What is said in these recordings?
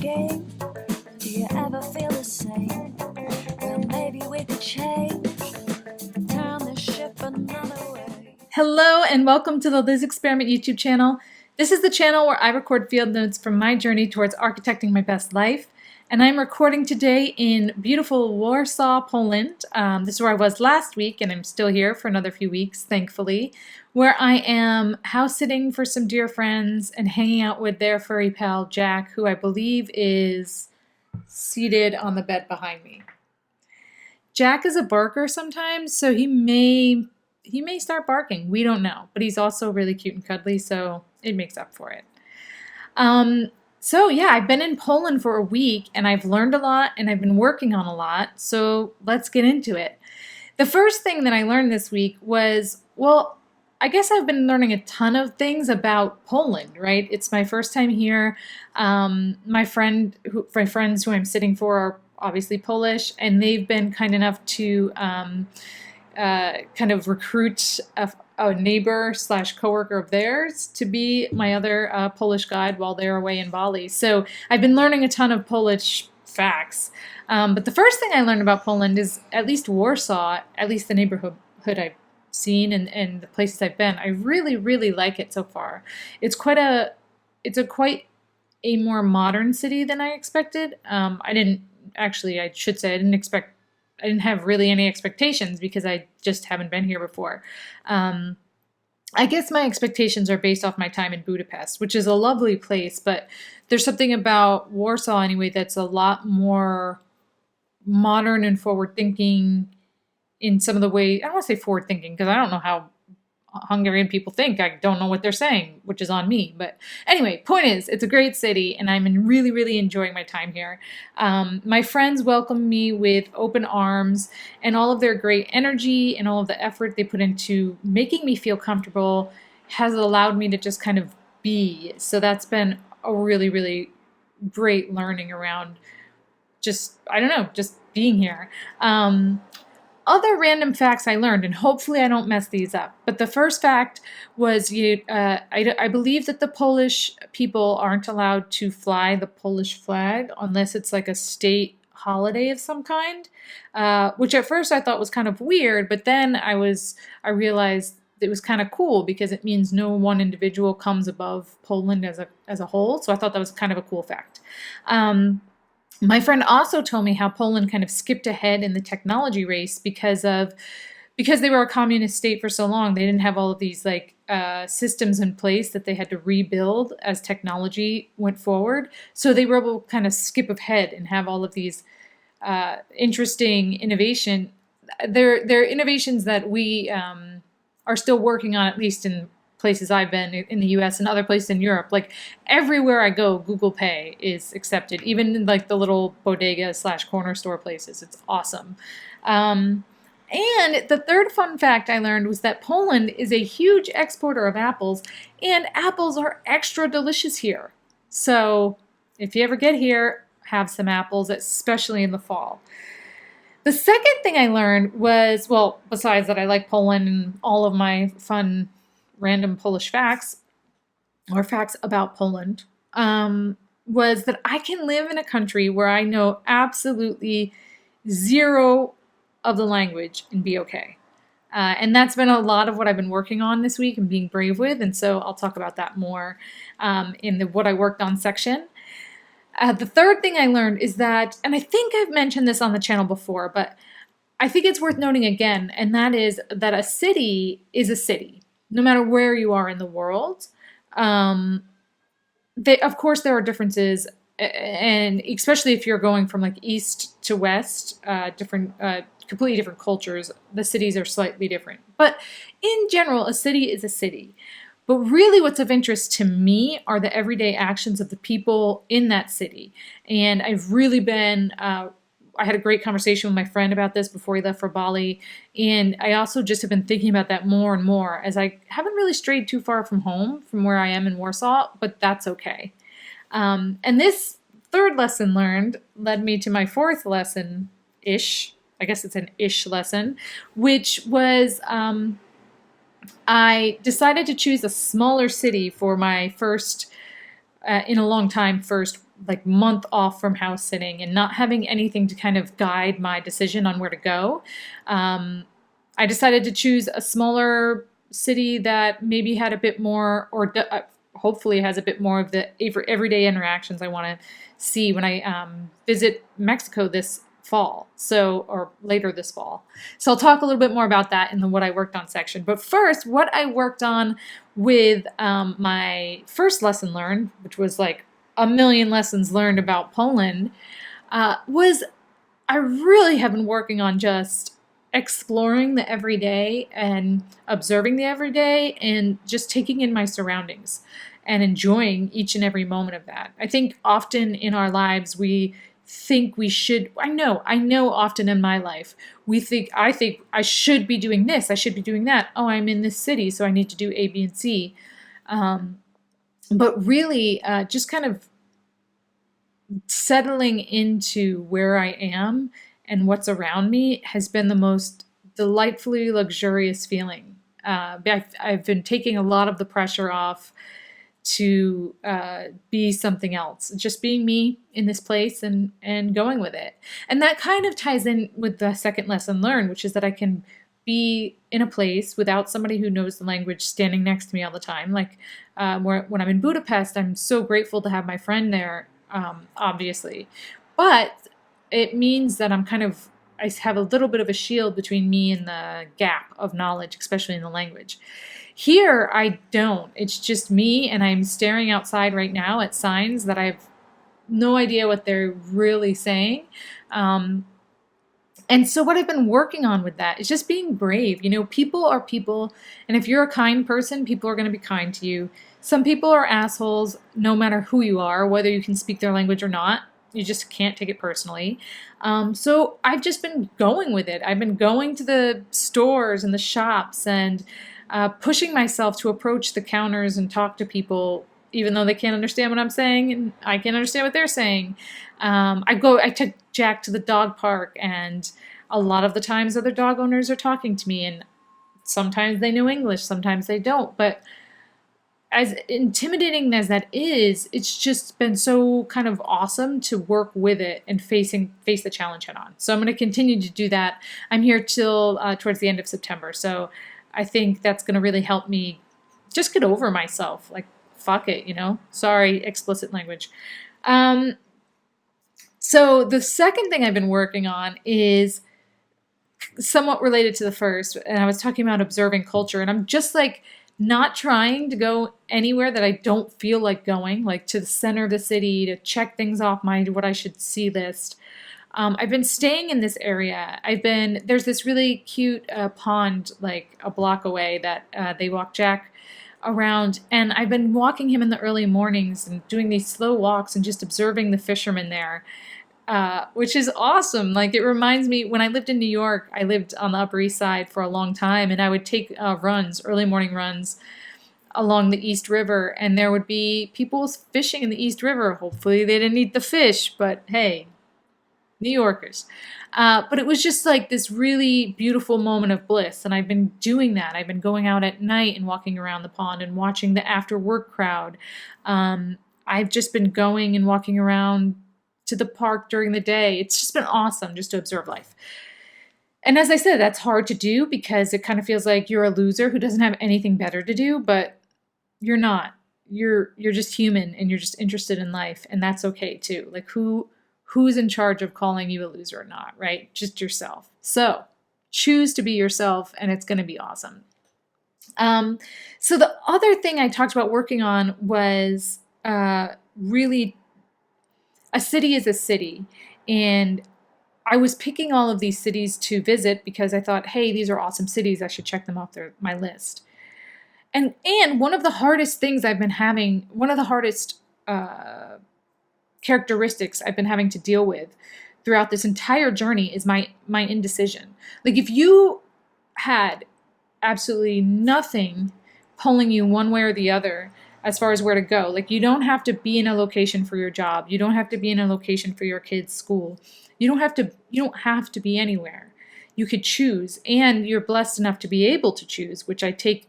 asking, do you ever feel the same? Well, maybe we could change, turn the ship another way. Hello and welcome to the Liz Experiment YouTube channel. This is the channel where I record field notes from my journey towards architecting my best life. And I'm recording today in beautiful Warsaw, Poland. This is where I was last week, and I'm still here for another few weeks, thankfully, where I am house sitting for some dear friends and hanging out with their furry pal, Jack, who I believe is seated on the bed behind me. Jack is a barker sometimes, so he may start barking. We don't know, but he's also really cute and cuddly, so it makes up for it. So yeah, I've been in Poland for a week and I've learned a lot and I've been working on a lot. So let's get into it. The first thing that I learned this week was, well, I guess I've been learning a ton of things about Poland, right? It's my first time here. My friends who I'm sitting for are obviously Polish, and they've been kind enough to kind of recruit a neighbor / coworker of theirs to be my other Polish guide while they're away in Bali. So I've been learning a ton of Polish facts. But the first thing I learned about Poland is at least Warsaw, at least the neighborhood I've seen and the places I've been. I really, really like it so far. It's quite a more modern city than I expected. I didn't have really any expectations because I just haven't been here before. I guess my expectations are based off my time in Budapest, which is a lovely place, but there's something about Warsaw anyway that's a lot more modern and forward-thinking in some of the ways. I don't want to say forward-thinking because I don't know how Hungarian people think. I don't know what they're saying, which is on me. But anyway, point is, it's a great city, and I'm really, really enjoying my time here. My friends welcome me with open arms, and all of their great energy and all of the effort they put into making me feel comfortable has allowed me to just kind of be. So that's been a really, really great learning around just being here. Other random facts I learned, and hopefully I don't mess these up, but the first fact was I believe that the Polish people aren't allowed to fly the Polish flag unless it's like a state holiday of some kind, which at first I thought was kind of weird, but then I realized it was kind of cool because it means no one individual comes above Poland as a whole, so I thought that was kind of a cool fact. My friend also told me how Poland kind of skipped ahead in the technology race because they were a communist state for so long. They didn't have all of these systems in place that they had to rebuild as technology went forward. So they were able to kind of skip ahead and have all of these interesting innovation. They're innovations that we are still working on, at least in places I've been in the US and other places in Europe. Like everywhere I go, Google Pay is accepted, even in like the little bodega / corner store places. It's awesome. And the third fun fact I learned was that Poland is a huge exporter of apples, and apples are extra delicious here. So if you ever get here, have some apples, especially in the fall. The second thing I learned was, well, besides that I like Poland and all of my fun random Polish facts or facts about Poland, was that I can live in a country where I know absolutely zero of the language and be okay. And that's been a lot of what I've been working on this week and being brave with. And so I'll talk about that more in the what I worked on section. The third thing I learned is that, and I think I've mentioned this on the channel before, but I think it's worth noting again, and that is that a city is a city. No matter where you are in the world, of course there are differences, and especially if you're going from like east to west, completely different cultures, the cities are slightly different. But in general, a city is a city. But really what's of interest to me are the everyday actions of the people in that city. And I've really been I had a great conversation with my friend about this before he left for Bali, and I also just have been thinking about that more and more as I haven't really strayed too far from home, from where I am in Warsaw, but that's okay. And this third lesson learned led me to my fourth lesson-ish, I guess it's an ish lesson, which was I decided to choose a smaller city for my first, in a long time, first like month off from house sitting and not having anything to kind of guide my decision on where to go, I decided to choose a smaller city that maybe had a bit more, or hopefully has a bit more of the everyday interactions I want to see when I visit Mexico this fall, or later this fall. So I'll talk a little bit more about that in the what I worked on section. But first, what I worked on with my first lesson learned, which was like a million lessons learned about Poland, was I really have been working on just exploring the everyday and observing the everyday and just taking in my surroundings and enjoying each and every moment of that. I think often in our lives we think we should, I know often in my life, I think I should be doing this, I should be doing that. Oh, I'm in this city, so I need to do A, B, and C. But really just kind of settling into where I am and what's around me has been the most delightfully luxurious feeling. I've been taking a lot of the pressure off to be something else, just being me in this place and going with it. And that kind of ties in with the second lesson learned, which is that I can be in a place without somebody who knows the language standing next to me all the time. Like when I'm in Budapest, I'm so grateful to have my friend there, obviously. But it means that I have a little bit of a shield between me and the gap of knowledge, especially in the language. Here, I don't. It's just me, and I'm staring outside right now at signs that I have no idea what they're really saying. And so what I've been working on with that is just being brave. You know, people are people, and if you're a kind person, people are going to be kind to you. Some people are assholes, no matter who you are, whether you can speak their language or not. You just can't take it personally. So I've just been going with it. I've been going to the stores and the shops and pushing myself to approach the counters and talk to people, even though they can't understand what I'm saying and I can't understand what they're saying. I took Jack to the dog park, and a lot of the times other dog owners are talking to me, and sometimes they know English, sometimes they don't. But as intimidating as that is, it's just been so kind of awesome to work with it and face the challenge head on. So I'm going to continue to do that. I'm here till towards the end of September. So I think that's going to really help me just get over myself. Like, fuck it, you know? Sorry, explicit language. So the second thing I've been working on is somewhat related to the first. And I was talking about observing culture. And I'm just like not trying to go anywhere that I don't feel like going, like to the center of the city to check things off my what I should see list. I've been staying in this area. There's this really cute pond like a block away that they walk Jack around, and I've been walking him in the early mornings and doing these slow walks and just observing the fishermen there, which is awesome. Like, it reminds me, when I lived in New York, I lived on the Upper East Side for a long time, and I would take early morning runs along the East River, and there would be people fishing in the East River. Hopefully they didn't eat the fish, but hey, New Yorkers. But it was just like this really beautiful moment of bliss. And I've been doing that. I've been going out at night and walking around the pond and watching the after work crowd. I've just been going and walking around to the park during the day. It's just been awesome just to observe life. And as I said, that's hard to do because it kind of feels like you're a loser who doesn't have anything better to do, but you're not. You're just human and you're just interested in life, and that's okay too. Like, who's in charge of calling you a loser or not, right? Just yourself. So choose to be yourself, and it's going to be awesome. So the other thing I talked about working on was really a city is a city. And I was picking all of these cities to visit because I thought, hey, these are awesome cities. I should check them off my list. And one of the hardest things I've been having, one of the hardest characteristics I've been having to deal with throughout this entire journey is my indecision. Like, if you had absolutely nothing pulling you one way or the other as far as where to go, like, you don't have to be in a location for your job, you don't have to be in a location for your kids' school, you don't have to be anywhere. You could choose, and you're blessed enough to be able to choose, which I take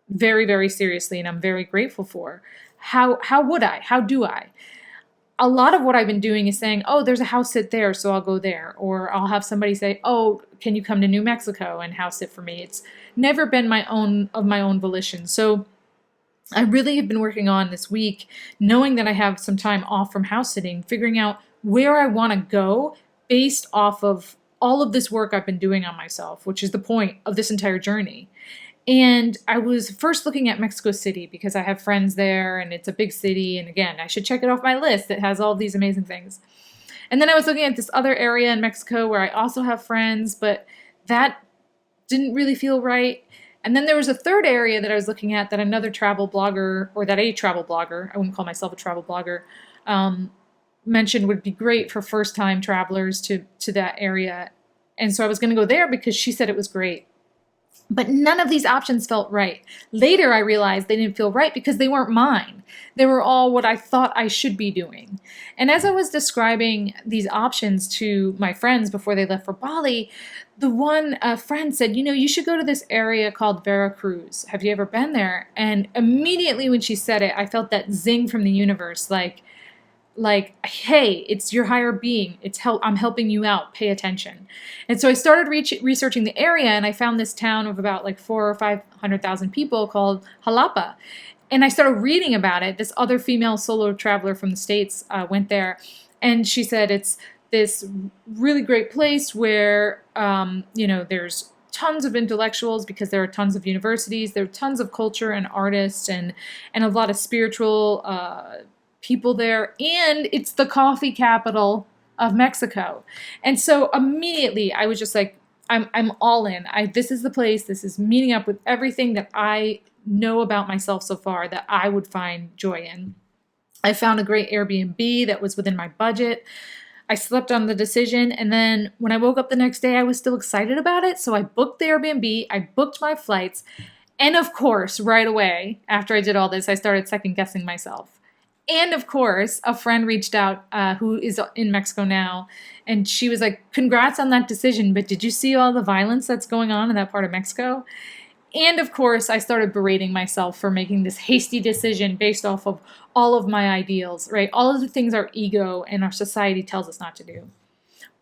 very, very seriously and I'm very grateful for. How would I? How do I? a lot of what I've been doing is saying, oh, there's a house sit there, so I'll go there. Or I'll have somebody say, oh, can you come to New Mexico and house sit for me? It's never been my own volition. So I really have been working on this week, knowing that I have some time off from house sitting, figuring out where I want to go based off of all of this work I've been doing on myself, which is the point of this entire journey. And I was first looking at Mexico City because I have friends there and it's a big city. And again, I should check it off my list. It has all these amazing things. And then I was looking at this other area in Mexico where I also have friends, but that didn't really feel right. And then there was a third area that I was looking at that another travel blogger, or that a travel blogger, I wouldn't call myself a travel blogger, mentioned would be great for first-time travelers to that area. And so I was going to go there because she said it was great. But none of these options felt right. Later, I realized they didn't feel right because they weren't mine. They were all what I thought I should be doing. And as I was describing these options to my friends before they left for Bali, the one friend said, you should go to this area called Veracruz. Have you ever been there? And immediately when she said it, I felt that zing from the universe, like, hey, it's your higher being. I'm helping you out. Pay attention. And so I started researching the area, and I found this town of about like 400,000 or 500,000 people called Jalapa. And I started reading about it. This other female solo traveler from the States went there, and she said it's this really great place where there's tons of intellectuals because there are tons of universities. There are tons of culture and artists and a lot of spiritual people there, and it's the coffee capital of Mexico. And so immediately I was just like, I'm all in. This is the place. This is meeting up with everything that I know about myself so far that I would find joy in. I found a great Airbnb that was within my budget. I slept on the decision, and then when I woke up the next day, I was still excited about it. So I booked the Airbnb, I booked my flights, and of course, right away after I did all this, I started second guessing myself. And of course, a friend reached out who is in Mexico now, and she was like, congrats on that decision, but did you see all the violence that's going on in that part of Mexico? And of course, I started berating myself for making this hasty decision based off of all of my ideals, right? All of the things our ego and our society tells us not to do.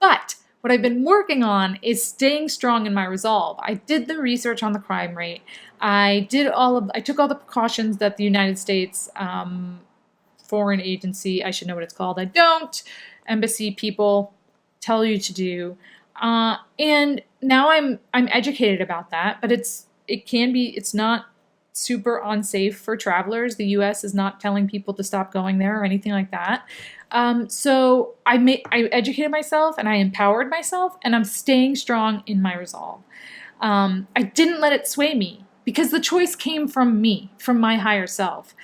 But what I've been working on is staying strong in my resolve. I did the research on the crime rate. I took all the precautions that the United States foreign agency, I should know what it's called, I don't, embassy people tell you to do. And now I'm educated about that, but it's not super unsafe for travelers. The US is not telling people to stop going there or anything like that. So I educated myself and I empowered myself, and I'm staying strong in my resolve. I didn't let it sway me because the choice came from me, from my higher self.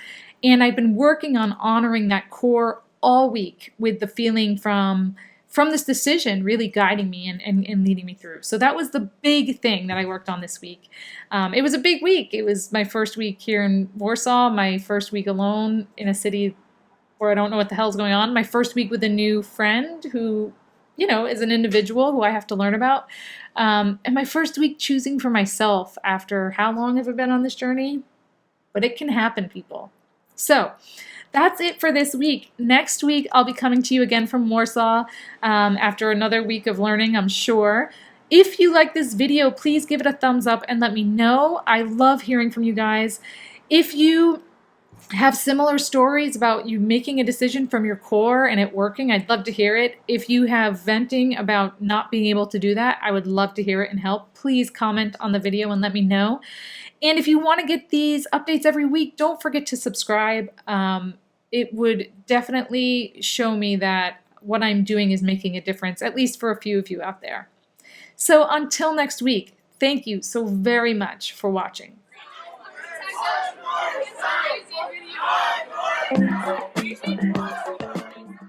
And I've been working on honoring that core all week with the feeling from this decision really guiding me and leading me through. So that was the big thing that I worked on this week. It was a big week. It was my first week here in Warsaw, my first week alone in a city where I don't know what the hell's going on, my first week with a new friend who, is an individual who I have to learn about, and my first week choosing for myself after how long have I been on this journey? But it can happen, people. So that's it for this week. Next week, I'll be coming to you again from Warsaw after another week of learning, I'm sure. If you like this video, please give it a thumbs up and let me know. I love hearing from you guys. If you have similar stories about you making a decision from your core and it working, I'd love to hear it. If you have venting about not being able to do that, I would love to hear it and help. Please comment on the video and let me know. And if you want to get these updates every week, don't forget to subscribe. It would definitely show me that what I'm doing is making a difference, at least for a few of you out there. So until next week, thank you so very much for watching. Thank you.